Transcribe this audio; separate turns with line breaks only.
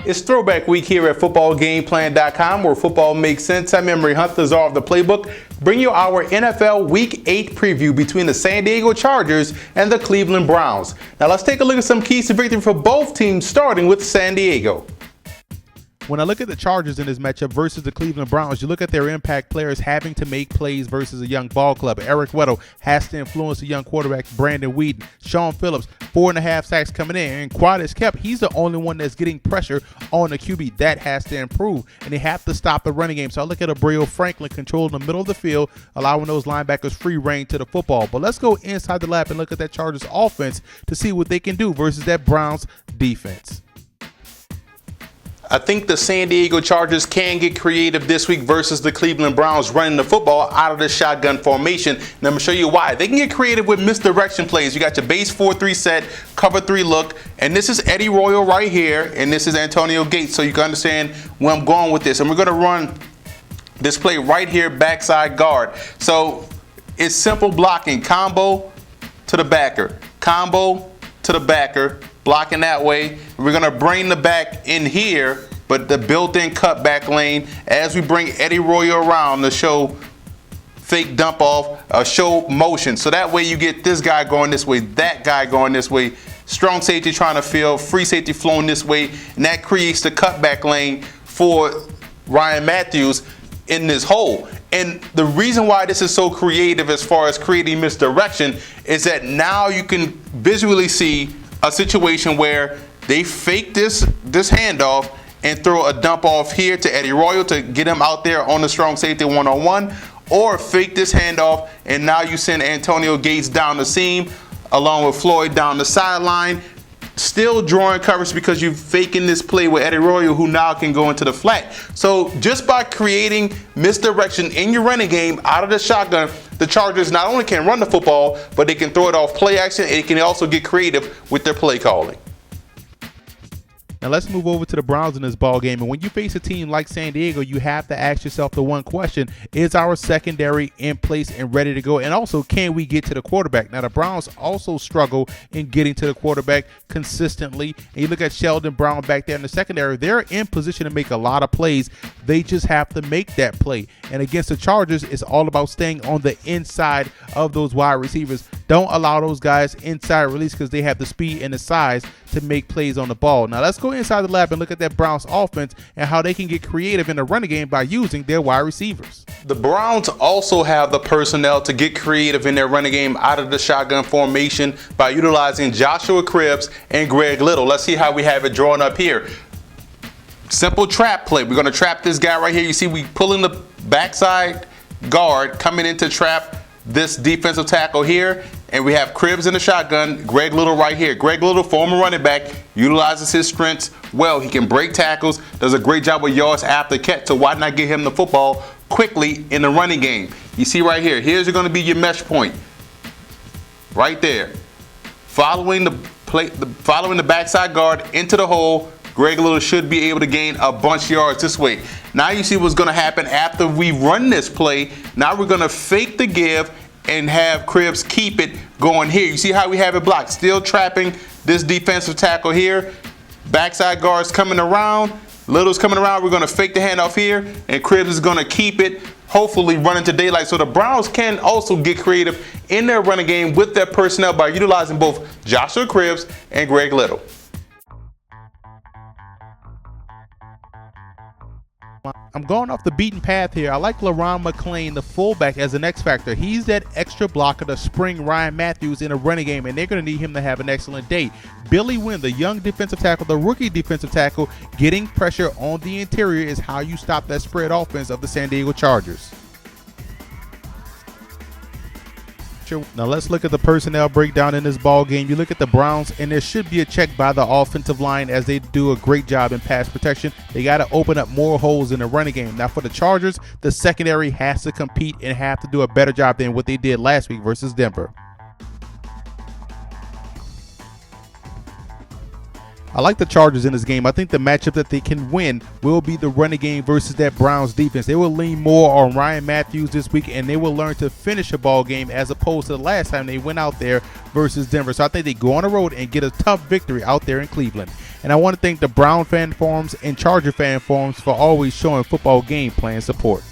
It's Throwback Week here at footballgameplan.com, where football makes sense. I'm Emery Hunt, the czar of the playbook. Bring you our NFL Week 8 preview between the San Diego Chargers and the Cleveland Browns. Now let's take a look at some keys to victory for both teams, starting with San Diego.
When I look at the Chargers in this matchup versus the Cleveland Browns, you look at their impact players having to make plays versus a young ball club. Eric Weddle has to influence the young quarterback Brandon Weeden. Sean Phillips, 4.5 sacks coming in. And Quadis Kemp, he's the only one that's getting pressure on the QB. That has to improve. And they have to stop the running game. So I look at Abreu Franklin controlling the middle of the field, allowing those linebackers free reign to the football. But let's go inside the lap and look at that Chargers offense to see what they can do versus that Browns defense.
I think the San Diego Chargers can get creative this week versus the Cleveland Browns running the football out of the shotgun formation. And I'm going to show you why. They can get creative with misdirection plays. You got your base 4-3 set, cover 3 look, and this is Eddie Royal right here, and this is Antonio Gates, so you can understand where I'm going with this. And we're going to run this play right here, backside guard. So it's simple blocking, combo to the backer, combo to the backer, blocking that way. We're going to bring the back in here, but the built-in cutback lane as we bring Eddie Royal around to show fake dump off, show motion. So that way you get this guy going this way, that guy going this way, strong safety trying to fill, free safety flowing this way, and that creates the cutback lane for Ryan Matthews in this hole. And the reason why this is so creative as far as creating misdirection is that now you can visually see a situation where they fake this handoff and throw a dump off here to Eddie Royal to get him out there on the strong safety one-on-one, or fake this handoff and now you send Antonio Gates down the seam along with Floyd down the sideline, still drawing coverage because you're faking this play with Eddie Royal, who now can go into the flat. So just by creating misdirection in your running game out of the shotgun, the Chargers not only can run the football, but they can throw it off play action, and they can also get creative with their play calling.
Now let's move over to the Browns in this ball game. And when you face a team like San Diego, you have to ask yourself the one question: is our secondary in place and ready to go? And also, can we get to the quarterback? Now the Browns also struggle in getting to the quarterback consistently. And you look at Sheldon Brown back there in the secondary, they're in position to make a lot of plays. They just have to make that play. And against the Chargers, it's all about staying on the inside of those wide receivers. Don't allow those guys inside release because they have the speed and the size to make plays on the ball. Now let's go inside the lab and look at that Browns offense and how they can get creative in the running game by using their wide receivers.
The Browns also have the personnel to get creative in their running game out of the shotgun formation by utilizing Joshua Cribbs and Greg Little. Let's see how we have it drawn up here. Simple trap play. We're going to trap this guy right here. You see we pulling the backside guard coming into trap this defensive tackle here, and we have Cribbs in the shotgun, Greg Little right here. Greg Little, former running back, utilizes his strengths well. He can break tackles, does a great job with yards after catch, so why not get him the football quickly in the running game? You see right here, here's going to be your mesh point right there. Following the backside guard into the hole, Greg Little should be able to gain a bunch of yards this way. Now you see what's going to happen after we run this play. Now we're going to fake the give and have Cribbs keep it going here. You see how we have it blocked? Still trapping this defensive tackle here. Backside guards coming around. Little's coming around. We're going to fake the handoff here, and Cribbs is going to keep it, hopefully running to daylight. So the Browns can also get creative in their running game with their personnel by utilizing both Joshua Cribbs and Greg Little.
I'm going off the beaten path here. I like LaRon McClain, the fullback, as an X factor. He's that extra blocker to spring Ryan Matthews in a running game, and they're going to need him to have an excellent day. Billy Wynn, the young defensive tackle, the rookie defensive tackle, getting pressure on the interior is how you stop that spread offense of the San Diego Chargers. Now let's look at the personnel breakdown in this ball game. You look at the Browns, and there should be a check by the offensive line as they do a great job in pass protection. They got to open up more holes in the running game. Now for the Chargers, the secondary has to compete and have to do a better job than what they did last week versus Denver. I like the Chargers in this game. I think the matchup that they can win will be the running game versus that Browns defense. They will lean more on Ryan Matthews this week, and they will learn to finish a ball game as opposed to the last time they went out there versus Denver. So I think they go on the road and get a tough victory out there in Cleveland. And I want to thank the Brown fan forums and Charger fan forums for always showing football game plan support.